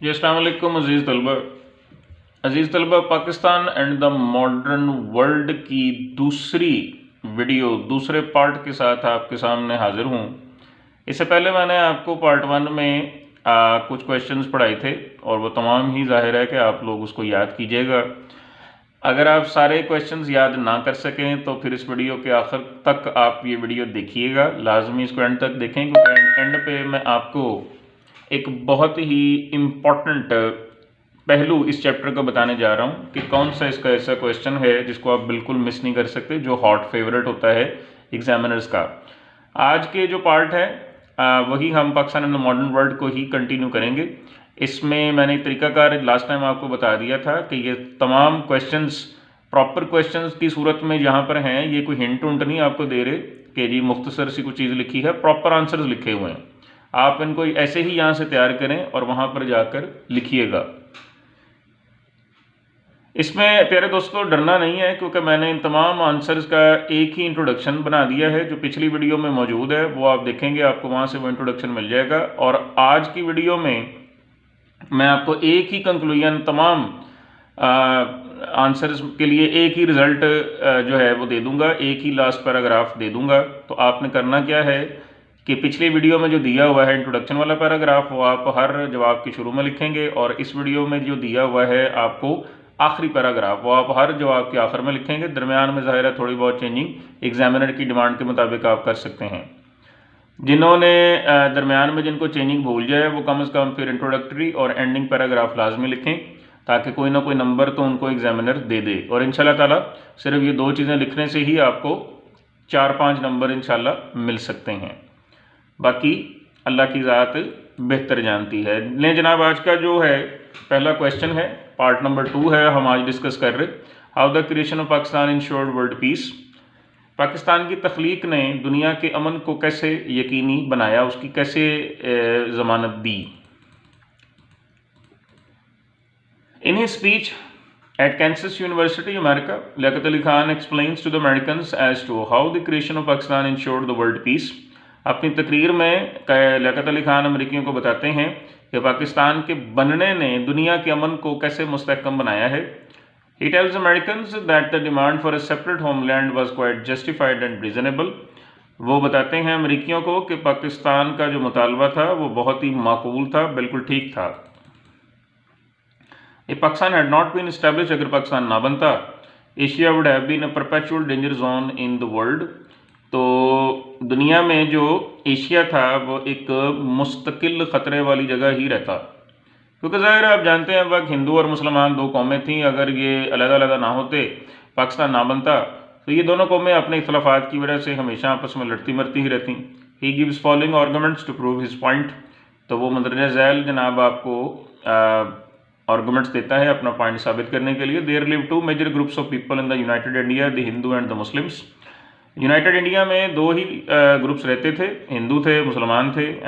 जी अस्सलाम वालेकुम अज़ीज़ तलबा, Pakistan and the modern world की दूसरे पार्ट के साथ आपके सामने हाजिर हूँ। इससे पहले मैंने आपको पार्ट 1 में कुछ क्वेश्चंस पढ़ाए थे और वो तमाम ही जाहिर है कि आप लोग उसको याद कीजिएगा। अगर आप सारे क्वेश्चंस याद ना कर सकें तो फिर इस वीडियो के आखिर तक आप ये वीडियो देखिएगा, लाजमी इसको एंड तक देखें, क्योंकि एंड पे मैं आपको एक बहुत ही इम्पॉर्टेंट पहलू इस चैप्टर को बताने जा रहा हूँ कि कौन सा इसका ऐसा क्वेश्चन है जिसको आप बिल्कुल मिस नहीं कर सकते, जो हॉट फेवरेट होता है एग्जामिनर्स का। आज के जो पार्ट है वही हम Pakistan and the modern world को ही कंटिन्यू करेंगे। इसमें मैंने एक तरीकाकार लास्ट टाइम आपको बता दिया था कि ये तमाम क्वेश्चंस प्रॉपर क्वेश्चंस की सूरत में यहाँ पर हैं, ये कोई हिंट उंट नहीं आपको दे रहे कि जी मुख्तसर सी कुछ चीज़ लिखी है, प्रॉपर आंसर्स लिखे हुए हैं। आप इनको ऐसे ही यहाँ से तैयार करें और वहाँ पर जाकर लिखिएगा। इसमें प्यारे दोस्तों डरना नहीं है, क्योंकि मैंने इन तमाम आंसर्स का एक ही इंट्रोडक्शन बना दिया है जो पिछली वीडियो में मौजूद है, वो आप देखेंगे, आपको वहाँ से वो इंट्रोडक्शन मिल जाएगा। और आज की वीडियो में मैं आपको एक ही कंक्लूजन तमाम आंसर्स के लिए एक ही रिजल्ट जो है वो दे दूंगा, एक ही लास्ट पैराग्राफ दे दूंगा। तो आपने करना क्या है कि पिछली वीडियो में जो दिया हुआ है इंट्रोडक्शन वाला पैराग्राफ वो आप हर जवाब के शुरू में लिखेंगे, और इस वीडियो में जो दिया हुआ है आपको आखिरी पैराग्राफ वो आप हर जवाब के आखिर में लिखेंगे। दरमियान में ज़ाहिर है थोड़ी बहुत चेंजिंग एग्जामिनर की डिमांड के मुताबिक आप कर सकते हैं। जिन्होंने दरमियान में जिनको चेंजिंग भूल जाए वो कम से कम फिर इंट्रोडक्टरी और एंडिंग पैराग्राफ लाजमी लिखें, ताकि कोई ना कोई नंबर तो उनको एग्जामिनर दे दे। और इंशाल्लाह ताला सिर्फ ये दो चीज़ें लिखने से ही आपको 4-5 नंबर इंशाल्लाह मिल सकते हैं। बाकी अल्लाह की ज़ात बेहतर जानती है। ले जनाब, आज का जो है पहला क्वेश्चन है, पार्ट नंबर 2 है, हम आज डिस्कस कर रहे how the creation of Pakistan insured world piece. Pakistan की तख्लीक ने दुनिया के अमन को कैसे यकीनी बनाया, उसकी कैसे ज़मानत दी। In his speech at Kansas University America, Liaquat Ali Khan explains to the Americans as to how the creation of Pakistan ensured the world peace. अपनी तकरीर में लियाकत अली खान अमरीकियों को बताते हैं कि पाकिस्तान के बनने ने दुनिया के अमन को कैसे मुस्तहकम बनाया है। He tells Americans that the demand for a separate homeland was quite justified and reasonable. वो बताते हैं अमरीकियों को कि पाकिस्तान का जो मुतालबा था वो बहुत ही माकूल था, बिल्कुल ठीक था। If Pakistan had not been established, अगर पाकिस्तान ना बनता, Asia would have been a perpetual danger zone in the world. तो दुनिया में जो एशिया था वो एक मुस्तकिल ख़तरे वाली जगह ही रहता, क्योंकि ज़ाहिर है आप जानते हैं वक्त हिंदू और मुसलमान दो कौमें थीं। अगर ये अलग-अलग ना होते, पाकिस्तान ना बनता, तो ये दोनों कौमें अपने इख्तलाफात की वजह से हमेशा आपस में लड़ती मरती ही रहती। He gives following arguments to prove his point. तो वो मंदरजा झैल जनाब आपको आर्गूमेंट्स देता है अपना पॉइंट साबित करने के लिए। There live 2 major groups of people in the united India, the Hindu and the Muslims. United India में दो ही ग्रुप्स रहते थे, हिंदू थे, मुसलमान थे। एंड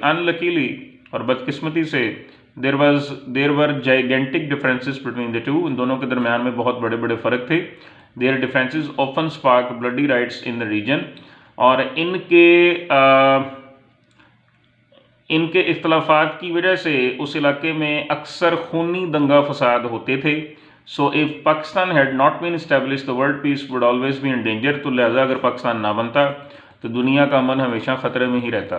अनलकीली और बदकिस्मती से there were gigantic differences between the two, इन दोनों के दरमियान में बहुत बड़े बड़े फ़र्क थे। Their differences often spark bloody riots in the region, और इनके इख्तलाफात की वजह से उस इलाके में अक्सर खूनी दंगा फसाद होते थे। So if Pakistan had not been establish the world peace would always be in danger. तो लिहाजा अगर पाकिस्तान ना बनता तो दुनिया का अमन हमेशा ख़तरे में ही रहता।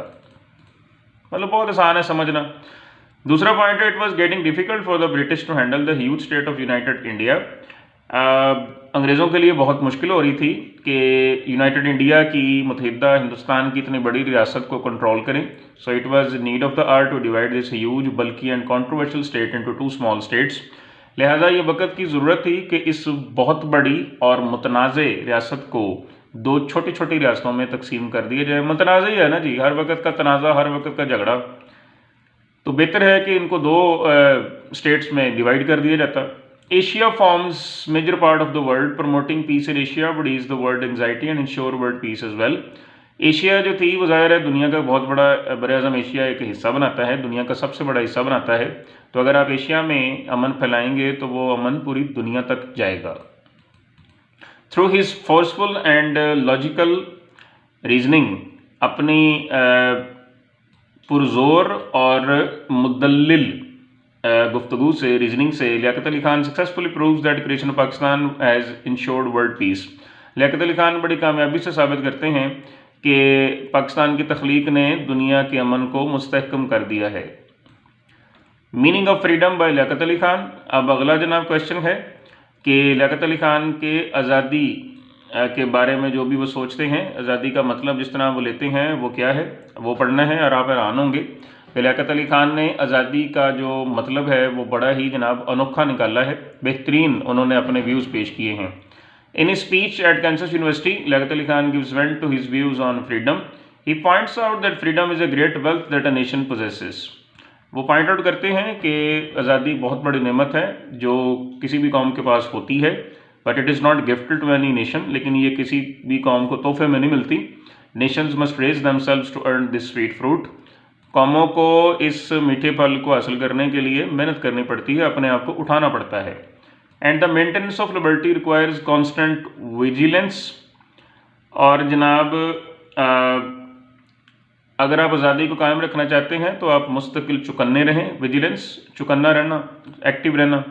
मतलब बहुत आसान है समझना। दूसरा पॉइंट है, it was getting difficult for the British to handle the huge state of united India. अंग्रेज़ों के लिए बहुत मुश्किल हो रही थी कि यूनाइटेड इंडिया की, मुत्तहिदा हिंदुस्तान की इतनी बड़ी रियासत को कंट्रोल करें। So it was need of the hour to divide this huge bulky and controversial state into 2 small states. लिहाजा ये वक़्त की ज़रूरत थी कि इस बहुत बड़ी और मुतनाज़ रियासत को 2 छोटी छोटी रियासतों में तकसीम कर दिया जाए। मुतनाज़ ही है ना जी, हर वक़्त का तनाज़ा, हर वक़्त का झगड़ा, तो बेहतर है कि इनको 2 स्टेट्स में डिवाइड कर दिया जाता। Asia forms major part of the world, promoting peace in Asia would ease the world anxiety and ensure world peace as well. Asia जो थी वो ज़ाहिर है दुनिया का बहुत बड़ा, बर-ए-आज़म एशिया एक हिस्सा बनाता है, दुनिया का सबसे बड़ा हिस्सा बनाता है। तो अगर आप एशिया में अमन फैलाएंगे तो वो अमन पूरी दुनिया तक जाएगा। Through his forceful and logical reasoning, अपनी पुरजोर और मुदल्लिल गुफ्तगू से, रीजनिंग से Liaquat Ali Khan successfully proves that creation of Pakistan has ensured world peace. Liaquat Ali Khan बड़ी कामयाबी से साबित करते हैं कि पाकिस्तान की तख्लीक ने दुनिया के अमन को मुस्तहकम कर दिया है। Meaning of freedom by Liaquat Ali Khan. अब अगला जनाब क्वेश्चन है कि लियाकत अली खान के आज़ादी के बारे में जो भी वो सोचते हैं, आज़ादी का मतलब जिस तरह वो लेते हैं वो क्या है, वो पढ़ना है और आप हैरान होंगे कि लियाकत अली खान ने आज़ादी का जो मतलब है वो बड़ा ही जनाब अनोखा निकाला है, बेहतरीन उन्होंने अपने व्यूज़ पेश किए हैं। In speech at Kansas University, Liaquat Ali Khan gives vent to his views on freedom. He points out that freedom is a great wealth that a nation possesses. वो पॉइंट आउट करते हैं कि आज़ादी बहुत बड़ी नेमत है जो किसी भी कौम के पास होती है, but it is not gifted to any nation, लेकिन ये किसी भी कौम को तोहफे में नहीं मिलती। Nations must raise themselves to earn this sweet fruit. कौमों को इस मीठे फल को हासिल करने के लिए मेहनत करनी पड़ती है, अपने आप को उठाना पड़ता है। And the maintenance of liberty requires constant vigilance. और जनाब अगर आप आज़ादी को कायम रखना चाहते हैं तो आप मुस्तकिल चौकन्ने रहें, विजिलेंस चौकन्ना रहना, एक्टिव रहना।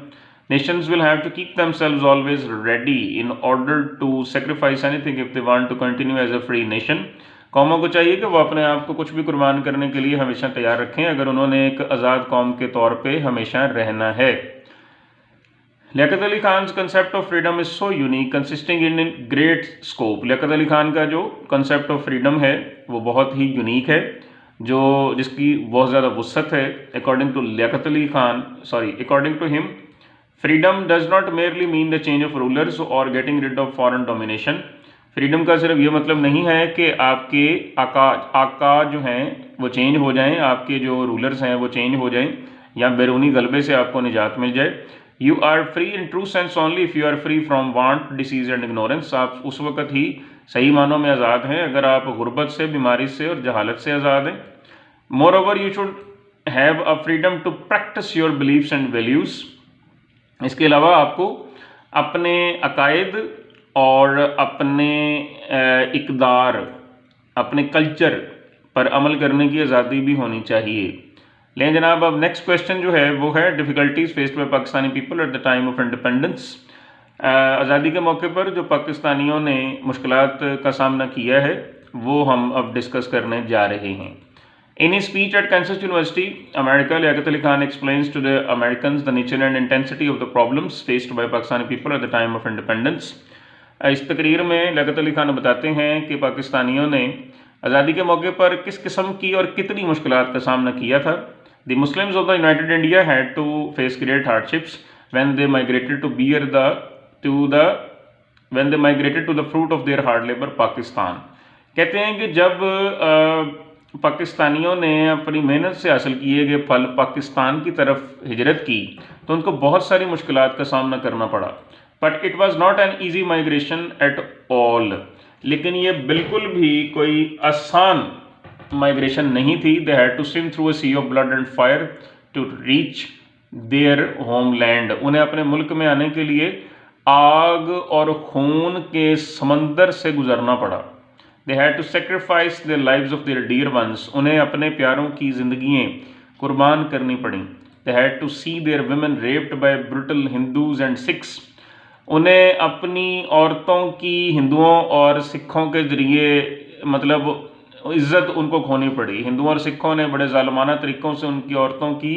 Nations will have to keep themselves always ready in order to sacrifice anything if they want to continue as a free nation. कौमों को चाहिए कि वो अपने आप को कुछ भी कुर्बान करने के लिए हमेशा तैयार रखें अगर उन्होंने एक आज़ाद कौम के तौर पर हमेशा रहना है। Liaquat Ali Khan's concept of freedom is so unique consisting in great scope. Liaquat Ali Khan का जो कंसेप्ट ऑफ फ्रीडम है वो बहुत ही यूनिक है, जो जिसकी बहुत ज़्यादा वुसअत है। According to Liaquat Ali Khan, according to him, freedom does not merely mean the change of rulers और getting rid of foreign domination. Freedom का सिर्फ ये मतलब नहीं है कि आपके आका जो हैं वो चेंज हो जाएं, आपके जो रूलर्स हैं वो चेंज हो जाएं, या बैरूनी गलबे से आपको निजात मिल जाए। You are free in true sense only if you are free from want, disease and ignorance. आप उस वक्त ही सही मानों में आज़ाद हैं अगर आप गुर्बत से, बीमारी से और जहालत से आज़ाद हैं। Moreover you should have a freedom to practise your believes and values. इसके अलावा आपको अपने अकायद और अपने इक़दार, अपने कल्चर पर अमल करने की आज़ादी भी होनी चाहिए। लेकिन जनाब अब नेक्स्ट क्वेश्चन जो है वो है difficulties faced by Pakistani people at the time of independence. आज़ादी के मौके पर जो पाकिस्तानियों ने मुश्किलात का सामना किया है वो हम अब डिस्कस करने जा रहे हैं। In he speech at Kansas University America, Liaquat Ali Khan explains to the Americans the nature and intensity of the problems faced by Pakistani people at the time of independence. इस तकरीर में लियाकत अली खान बताते हैं कि पाकिस्तानियों ने आज़ादी के मौके पर किस किस्म की और कितनी मुश्किलात का सामना किया था। The Muslims of the United India had to face great hardships when they migrated to the fruit of their hard labor, Pakistan। कहते हैं कि जब पाकिस्तानियों ने अपनी मेहनत से हासिल किए गए फल पाकिस्तान की तरफ हिजरत की तो उनको बहुत सारी मुश्किलात का सामना करना पड़ा। But it was not an easy migration at all. लेकिन ये बिल्कुल भी कोई आसान माइग्रेशन नहीं थी। They had to swim through a sea of blood and fire to reach their homeland. उन्हें अपने मुल्क में आने के लिए आग और खून के समंदर से गुजरना पड़ा। They had to sacrifice their lives of their dear ones. उन्हें अपने प्यारों की ज़िंदगियाँ कुर्बान करनी पड़ी। They had to see their women raped by brutal Hindus and Sikhs. उन्हें अपनी औरतों की हिंदुओं और सिखों के ज़रिए मतलब इज़्ज़त उनको खोनी पड़ी। हिंदुओं और सिखों ने बड़े ज़ालिमाना तरीक़ों से उनकी औरतों की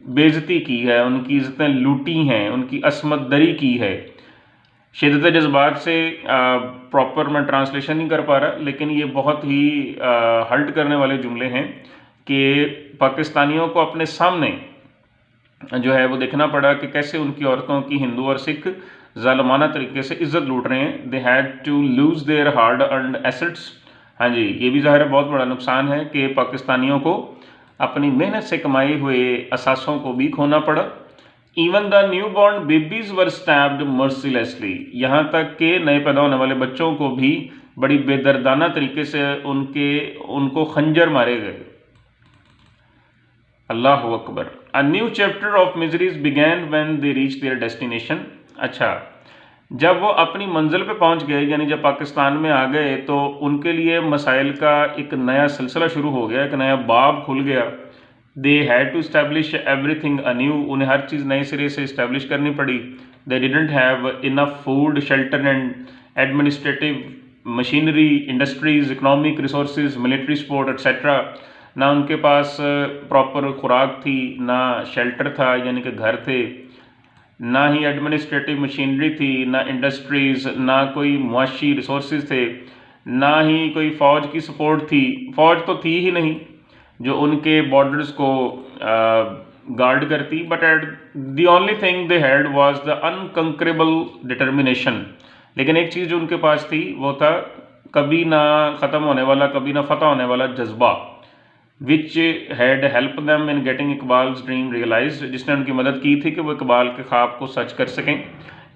बेइज्जती की है, उनकी इज़्ज़तें लूटी हैं, उनकी असमत दरी की है। शिद्दत जज्बात से प्रॉपर मैं ट्रांसलेशन नहीं कर पा रहा, लेकिन ये बहुत ही हर्ट करने वाले जुमले हैं कि पाकिस्तानियों को अपने सामने जो है वो देखना पड़ा कि कैसे उनकी औरतों की हिंदू और सिख ज़ालिमाना तरीके से इज़्ज़त लूट रहे हैं। They had to lose their hard earned assets. हाँ जी, ये भी ज़ाहिर है बहुत बड़ा नुकसान है कि पाकिस्तानियों को अपनी मेहनत से कमाए हुए असासों को भी खोना पड़ा। Even the new born babies were stabbed mercilessly. यहाँ तक कि नए पैदा होने वाले बच्चों को भी बड़ी बेदर्दाना तरीके से उनको खंजर मारे गए। अल्लाहु Akbar. A new chapter of miseries began when they reach there destination. अच्छा, जब वो अपनी मंजिल पे पहुंच गए, यानी जब पाकिस्तान में आ गए, तो उनके लिए मसाइल का एक नया सिलसिला शुरू हो गया, एक नया बाब खुल गया। They had to establish everything anew, उन्हें हर चीज़ नए सिरे से इस्टेब्लिश करनी पड़ी। They didn't have enough food, shelter and administrative machinery, industries, economic resources, military support etcetera. ना उनके पास प्रॉपर खुराक थी, ना शेल्टर था यानी कि घर थे, ना ही एडमिनिस्ट्रेटिव मशीनरी थी, ना इंडस्ट्रीज़, ना कोई मुआशी रिसोर्सेज थे, ना ही कोई फ़ौज की सपोर्ट थी। फ़ौज तो थी ही नहीं जो उनके बॉर्डर्स को गार्ड करती, but at the only thing they had was the unconquerable determination. लेकिन एक चीज़ जो उनके पास थी वो था कभी ना ख़त्म होने वाला, कभी ना फतह होने वाला जज्बा, which had help them in getting Iqbal's dream realise, जिसने उनकी मदद की थी कि वो इकबाल के ख्वाब को सच कर सकें।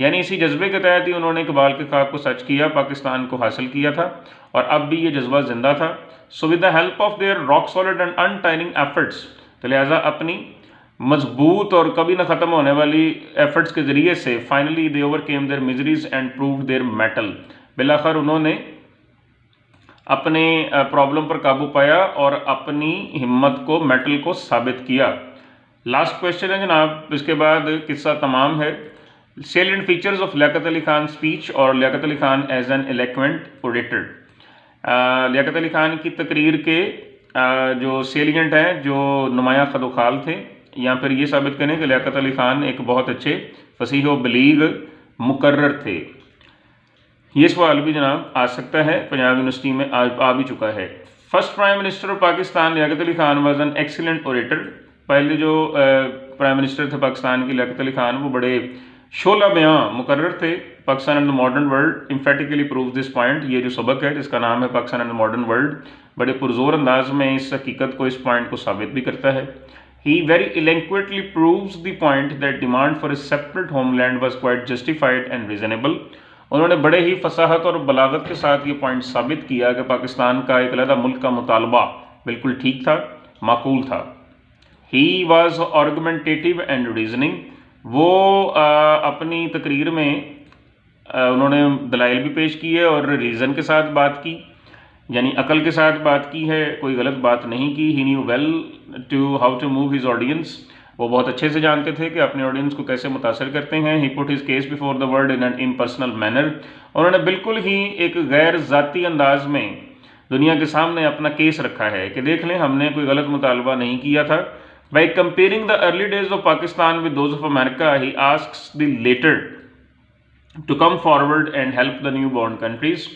यानी इसी जज्बे के तहत ही उन्होंने इकबाल के ख्वाब को सच किया, पाकिस्तान को हासिल किया था, और अब भी ये जज्बा जिंदा था। So with the help of their rock solid and untiring efforts, तो लिहाजा अपनी मजबूत और कभी ना ख़त्म होने वाली एफर्ट्स के ज़रिए से finally they overcame their miseries and proved their mettle, बिलाखिर उन्होंने अपने प्रॉब्लम पर काबू पाया और अपनी हिम्मत को, मेटल को साबित किया। लास्ट क्वेश्चन है जनाब, इसके बाद किस्सा तमाम है। Salient features of Liaquat Ali Khan speech और Liaquat Ali Khan as an eloquent orator. Liaquat Ali Khan की तकरीर के जो सेलिएंट हैं, जो नुमाया खदोखाल थे, या फिर ये साबित करें कि लियाकत अली खान एक बहुत अच्छे फसीह व बलीग मुकर्रर थे। ये सवाल भी जनाब आ सकता है, पंजाब यूनिवर्सिटी में आ भी चुका है। First prime minister of Pakistan Liaquat Ali Khan was an excellent orator. पहले जो प्राइम मिनिस्टर थे पाकिस्तान की, लियाकत अली खान, वो बड़े शोला बयां मुकर्रर थे। Pakistan and the modern world emphatically proves this point. ये जो सबक है जिसका नाम है Pakistan and the modern world, बड़े पुरजोर अंदाज में इस हकीकत को, इस पॉइंट को साबित भी करता है। He very eloquently proves the point that demand for a separate homeland was quite justified and reasonable. उन्होंने बड़े ही फसाहत और बलागत के साथ ये पॉइंट साबित किया कि पाकिस्तान का एक अलग मुल्क का मुतालबा बिल्कुल ठीक था, माकूल था। He was argumentative and reasoning. वो अपनी तकरीर में उन्होंने दलाइल भी पेश किए और रीज़न के साथ बात की, यानी अकल के साथ बात की है, कोई गलत बात नहीं की। He knew well to how to move his audience, वो बहुत अच्छे से जानते थे कि अपने ऑडियंस को कैसे मुतासर करते हैं। He put his case before the world in an impersonal manner, उन्होंने बिल्कुल ही एक गैर ज़ाती अंदाज में दुनिया के सामने अपना केस रखा है कि देख लें, हमने कोई गलत मुतालबा नहीं किया था। By comparing the early days of Pakistan with those of America, he asks the latter to come forward and help the new born countries.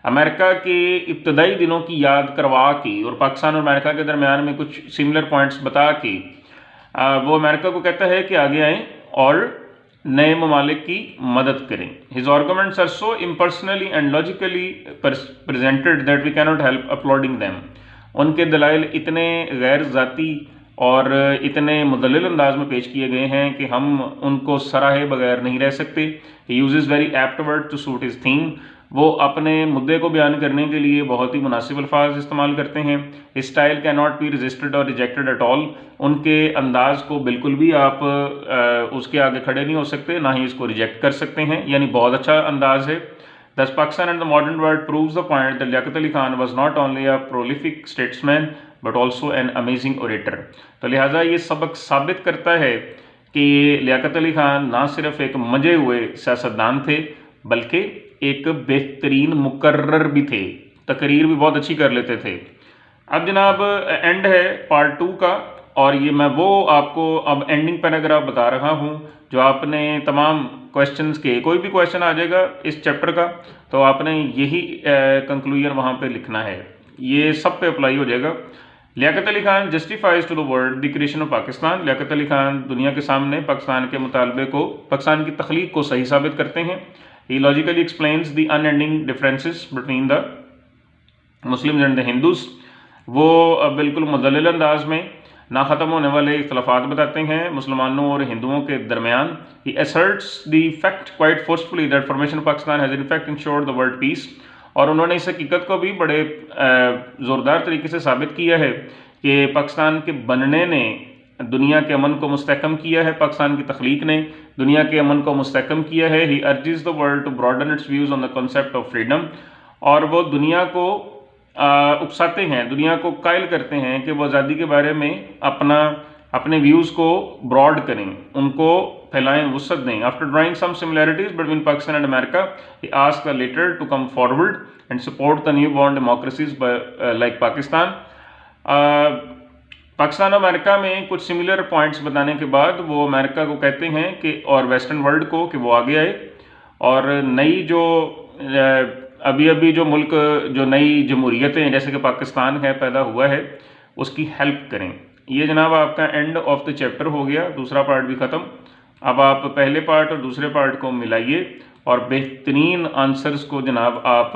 America के इब्तदाई दिनों की याद करवा के और पाकिस्तान और अमेरिका के दरमियान में कुछ सिमिलर पॉइंट्स बता के वो अमेरिका को कहता है कि आगे आएँ और नए ममालिक की मदद करें। His arguments are so impersonally and logically presented that we cannot help upholding them. उनके दलाइल इतने गैर ज़ाती और इतने मुदल्लिल अंदाज में पेश किए गए हैं कि हम उनको सराहे बगैर नहीं रह सकते। He uses very apt word to suit his theme, वो अपने मुद्दे को बयान करने के लिए बहुत ही मुनासिब अल्फाज इस्तेमाल करते हैं। Style can not be registered और रिजेक्टेड एट ऑल, उनके अंदाज को बिल्कुल भी आप उसके आगे खड़े नहीं हो सकते, ना ही इसको रिजेक्ट कर सकते हैं, यानी बहुत अच्छा अंदाज है। Thus, Pakistan and the modern world proves the point that Liaquat Ali Khan was not only a prolific statesman but also an amazing orator. तो लिहाजा ये सबक साबित करता है कि लियाकत अली खान ना सिर्फ एक मजे हुए सियासतदान थे बल्कि एक बेहतरीन मुकर्रर भी थे, तकरीर भी बहुत अच्छी कर लेते थे। अब जनाब एंड है पार्ट 2 का, और ये मैं वो आपको अब एंडिंग पैराग्राफ बता रहा हूँ जो आपने तमाम क्वेश्चंस के, कोई भी क्वेश्चन आ जाएगा इस चैप्टर का तो आपने यही कंक्लूजन वहाँ पे लिखना है, ये सब पे अप्लाई हो जाएगा। Liaquat Ali Khan justifies to the world the creation of Pakistan. Liaquat Ali Khan दुनिया के सामने पाकिस्तान के मुतालबे को, पाकिस्तान की तख्लीक को सही साबित करते हैं। He logically explains the unending differences between the Muslims and the Hindus. वो बिल्कुल मुदल्लिल अंदाज में ना ख़त्म होने वाले इख्तलाफात बताते हैं मुसलमानों और हिंदुओं के दरमियान। He asserts the fact quite forcefully that formation Pakistan has in fact ensured the world peace, और उन्होंने इस हकीकत को भी बड़े ज़ोरदार तरीके से साबित किया है कि पाकिस्तान के बनने ने दुनिया के अमन को मुस्तहकम किया है, पाकिस्तान की तख्लीक ने दुनिया के अमन को मुस्तहकम किया है। He urges the world to broaden its views on the concept of freedom, और वो दुनिया को उकसाते हैं, दुनिया को कायल करते हैं कि वो आज़ादी के बारे में अपने व्यूज़ को ब्रॉड करें, उनको फैलाएं, वुसअत दें। After drawing some similarities between Pakistan and America, he asked the latter to come forward and support the new born democracies like Pakistan. Pakistan और अमेरिका में कुछ सिमिलर पॉइंट्स बताने के बाद वो अमेरिका को कहते हैं कि, और वेस्टर्न वर्ल्ड को, कि वो आगे आए और नई जो अभी जो मुल्क जो नई जमहूरियतें जैसे कि पाकिस्तान है पैदा हुआ है उसकी हेल्प करें। ये जनाब आपका एंड ऑफ द चैप्टर हो गया, दूसरा पार्ट भी ख़त्म। अब आप पहले पार्ट और दूसरे पार्ट को मिलाइए और बेहतरीन आंसर्स को जनाब आप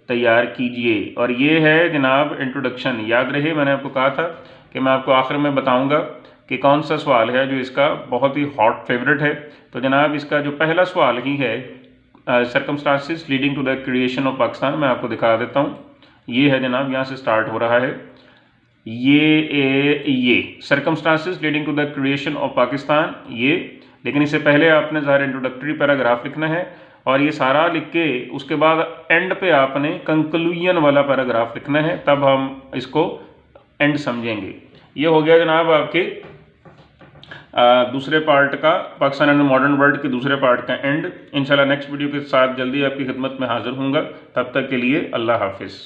तैयार कीजिए। और ये है जनाब इंट्रोडक्शन। याद रहे मैंने आपको कहा था कि मैं आपको आखिर में बताऊंगा कि कौन सा सवाल है जो इसका बहुत ही हॉट फेवरेट है। तो जनाब इसका जो पहला सवाल ही है circumstances leading to the creation of Pakistan, मैं आपको दिखा देता हूँ। ये है जनाब, यहाँ से स्टार्ट हो रहा है ये circumstances leading to the creation of Pakistan ये। लेकिन इससे पहले आपने ज़ाहिर इंट्रोडक्टरी पैराग्राफ लिखना है और ये सारा लिख के उसके बाद एंड पे आपने कंक्लूजन वाला पैराग्राफ लिखना है, तब हम इसको एंड समझेंगे। ये हो गया जनाब आपके दूसरे पार्ट का, पाकिस्तान एंड मॉडर्न वर्ल्ड के दूसरे पार्ट का एंड। इंशाल्लाह नेक्स्ट वीडियो के साथ जल्दी आपकी खिदमत में हाजिर होऊंगा। तब तक के लिए अल्लाह हाफिज़।